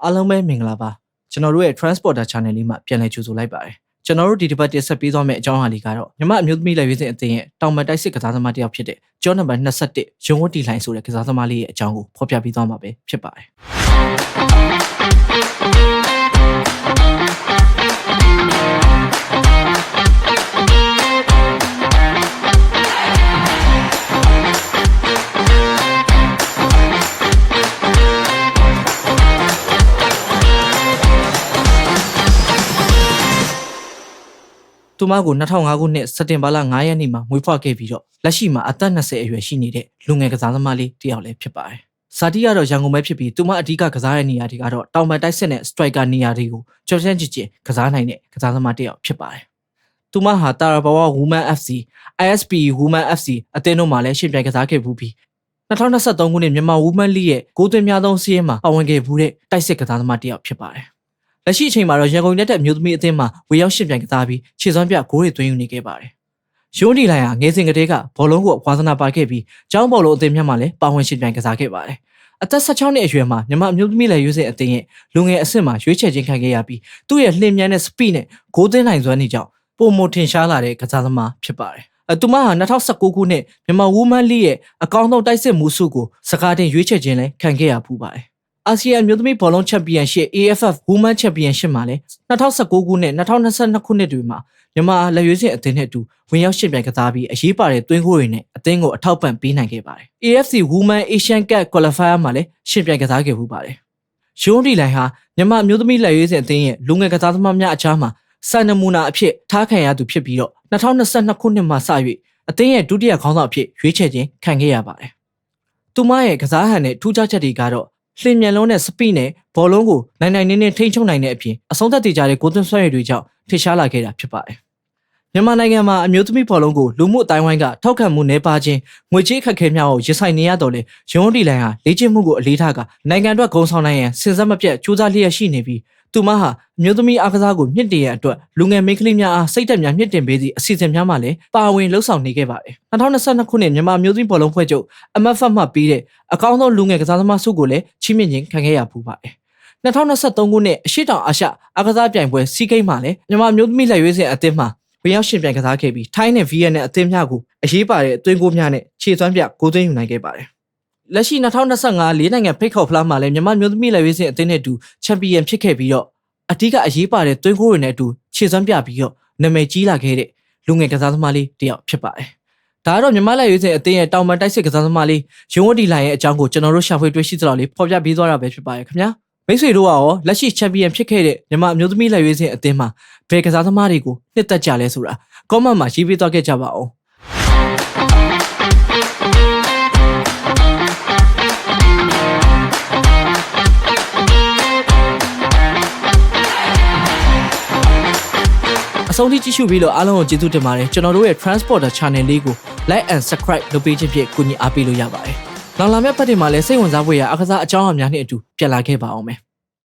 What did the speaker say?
အားလုံးပဲမင်္ဂလာပါကျွန်တော်တို့ရဲ့ Transporter Channel လေးမှာပြန်လည်ကြိုဆိုလိုက်ပါတယ်ကျွန်တော်တို့ဒီတစ်ပတ်တင်ဆက်ပေးသွားမယ့်အကြောင်းအရာလေးကတော့မြမအမျိုးသမီးလက်ရွေးစင်အသင်းရဲ့တောင်မတိုက်စစ်ကစားသမားတစ်ယောက်ဖြစ်တဲ့ကျောင်းနံပါတ်21ရုံးဝတ်တီလိုင်းဆိုတဲ့ကစားသမားလေးရဲ့အကြောင်းကိုဖော်ပြပေးသွားမှာပဲဖြစ်ပါတယ်သူမကို2005ခုနှစ်စက်တင်ဘာလ9ရက်နေ့မှာမွေးဖွားခဲ့ပြီးတော့လက်ရှိမှာအသက်20အရွယ်ရှိနေတဲ့လူငယ်ကစားသမားလေးတစ်ယောက်လည်းဖြစ်ပါတယ်။ဇာတိကတော့ရန်ကုန်ပဲဖြစ်ပြီးသူမအဓိကကစားတဲ့နေရာတွေကတော့တောင်ပန်တိုက်စစ်နဲ့ striker နေရာတွေကိုကြော်ချမ်းချစ်ချင်းကစားနိုင်တဲ့ကစားသမားတစ်ယောက်ဖြစ်ပါတယ်။သူမဟာတာရာဘဝ Women FC, ISP Women FC အသင်းတို့မှာလည်းရှင်ပြိုင်ကစားခဲ့ဘူးပြီး2023ခုနှစ်မြန်မာ Women League ရဲ့ဂိုးသွင်းများသောစီးရင်မှာပါဝင်ခဲ့ဘူးတဲ့တိုက်စစ်ကစားသမားတစ်ယောက်ဖြစ်ပါတယ်။လက်ရှိအချိန်မှာတော့ရန်ကုန်တက်အမျိုးသမီးအသင်းမှာဝေရောက်ရှင်ပြိုင်ကစားပြီးခြေစွမ်းပြဂိုးတွေသွင်းယူနေခဲ့ပါတယ်။ရုံးဒီလိုင်းဟာငယ်စဉ်ကတည်းကဘောလုံးကိုဝါသနာပါခဲ့ပြီးကျောင်းဘောလုံးအသင်းများမှာလည်းပါဝင်ရှင်ပြိုင်ကစားခဲ့ပါတယ်။အသက်16နှစ်အရွယ်မှာမြန်မာအမျိုးသမီးလက်ရွေးစင်အသင်းရဲ့လူငယ်အဆင့်မှာရွေးချယ်ခြင်းခံခဲ့ရပြီးသူ့ရဲ့လှင်မြန်တဲ့ speed နဲ့ဂိုးသွင်းနိုင်စွမ်းတွေကြောင့်ပုံမထင်ရှားလာတဲ့ကစားသမားဖြစ်ပါတယ်။သူမဟာ2019ခုနှစ်မြန်မာ Women League ရဲ့အကောင်းဆုံးတိုက်စစ်မှုစုကိုစကားတင်ရွေးချယ်ခြင်းလည်းခံခဲ့ရပူပါတယ်။အာဆီယံမျိုးသမီးဘောလုံးချန်ပီယံရှစ် AFF Women Championship မှာလည်း2019ခုနှစ်2022ခုနှစ်တွေမှာမြန်မာလက်ရွေးစင်အသင်းနဲ့အတူဝင်ရောက်ရှင်ပြိုင်ကစားပြီးအရေးပါတဲ့သွင်းဂိုးတွေနဲ့အသင်းကိုအထောက်ပံ့ပေးနိုင်ခဲ့ပါတယ်။ AFC Women Asian Cup Qualifier မှာလည်းရှင်ပြိုင်ကစားခဲ့မှုပါတယ်။ရုံးဒီလိုင်းဟာမြန်မာမျိုးသမီးလက်ရွေးစင်အသင်းရဲ့လူငယ်ကစားသမားများအခြားမှာစံနမူနာအဖြစ်ထားခံရသူဖြစ်ပြီးတော့2022ခုနှစ်မှာစ၍အသင်းရဲ့ဒုတိယခေါင်းဆောင်အဖြစ်ရွေးချယ်ခြင်းခံခဲ့ရပါတယ်။သူမရဲ့ကစားဟန်နဲ့ထူးခြားချက်တွေကတော့လှင်မြန်လုံးနဲ့ speed နဲ့ဘောလုံးကိုနိုင်နိုင်နေထိန်းချုပ်နိုင်တဲ့အပြင်အဆုံးသတ်တည်ကြတဲ့ဂိုးသွင်းစွမ်းရည်တွေကြောင့်ထင်ရှားလာခဲ့တာဖြစ်ပါတယ်။မြန်မာနိုင်ငံမှာအမျိုးသမီးဘောလုံးကိုလူမှုအတိုင်းဝိုင်းကထောက်ခံမှုနှဲပါခြင်းငွေကြေးအခက်အခဲများကိုရင်ဆိုင်နေရတော့လေရုံးဒီလိုင်းဟာလေ့ကျင့်မှုကိုအလေးထားကနိုင်ငံအတွက်ဂုဏ်ဆောင်နိုင်ရန်စဉ်ဆက်မပြတ်ကြိုးစားလျက်ရှိနေပြီးသူမဟာအမျိုးသမီးအားကစားကိုမြင့်တင်ရန်အတွက်လူငယ်မိန်းကလေးများအားစိတ်သက်များမြင့်တင်ပေးသည့်အစီအစဉ်များမှာလည်းပါဝင်လှုပ်ဆောင်နေခဲ့ပါတယ်။2022ခုနှစ်မြန်မာအမျိုးသမီးဘောလုံးဖွဲ့ချုပ် MFF မှပေးတဲ့အကောင်းဆုံးလူငယ်ကစားသမားဆုကိုလည်းချီးမြှင့်ခြင်းခံခဲ့ရပူပါတယ်။2023ခုနှစ်အရှေ့တောင်အာရှအားကစားပြိုင်ပွဲစီးကိန်းမှာလည်းမြန်မာအမျိုးသမီးလက်ရွေးစင်အသင်းမှဝင်ရောက်ရှင်ပြိုင်ကစားခဲ့ပြီးထိုင်းနဲ့ဗီယက်နမ်အသင်းများကိုအရေးပါတဲ့သွင်းဂိုးများနဲ့ခြေစွမ်းပြဂိုးသွင်းယူနိုင်ခဲ့ပါတယ်။လက်ရှိ2025လေးနိုင်ငံဖိတ်ခေါ်ဖလားမှာလည်းမြန်မာမျိုးသမီးလက်ရွေးစင်အသင်းနဲ့အတူချန်ပီယံဖြစ်ခဲ့ပြီးတော့အဓိကအရေးပါတဲ့သွင်းဂိုးတွေနဲ့အတူခြေစွမ်းပြပြီးတော့နာမည်ကြီးလာခဲ့တဲ့လူငယ်ကစားသမားလေးတစ်ယောက်ဖြစ်ပါတယ်။ဒါကတော့မြန်မာလက်ရွေးစင်အသင်းရဲ့တောင်ပန်တိုက်စစ်ကစားသမားလေးရုံးဝတ်ဒီလိုင်းရဲ့အကြောင်းကိုကျွန်တော်တို့ရှာဖွေတွေ့ရှိသလောက်လေးဖော်ပြပေးသွားတာပဲဖြစ်ပါတယ်ခင်ဗျာ။မိတ်ဆွေတို့ကရောလက်ရှိချန်ပီယံဖြစ်ခဲ့တဲ့မြန်မာအမျိုးသမီးလက်ရွေးစင်အသင်းမှာဘယ်ကစားသမားတွေကိုနှစ်သက်ကြလဲဆိုတာcomment မှာရေးပေးသွားခဲ့ကြပါဦးအဆုံးထိကြည့်ရှုပြီးလို့အားလုံးကိုကျေးဇူးတင်ပါတယ်ကျွန်တော်တို့ရဲ့ Transporter Channel လေးကို like and subscribe လုပ်ပေးခြင်းဖြင့်ကူညီအားပေးလို့ရပါတယ်နောက်လာမယ့်ပတ်တွေမှာလည်းစိတ်ဝင်စားဖွယ်ရာအခစားအကြောင်းအရာများနဲ့အတူပြန်လာခဲ့ပါအောင်မယ်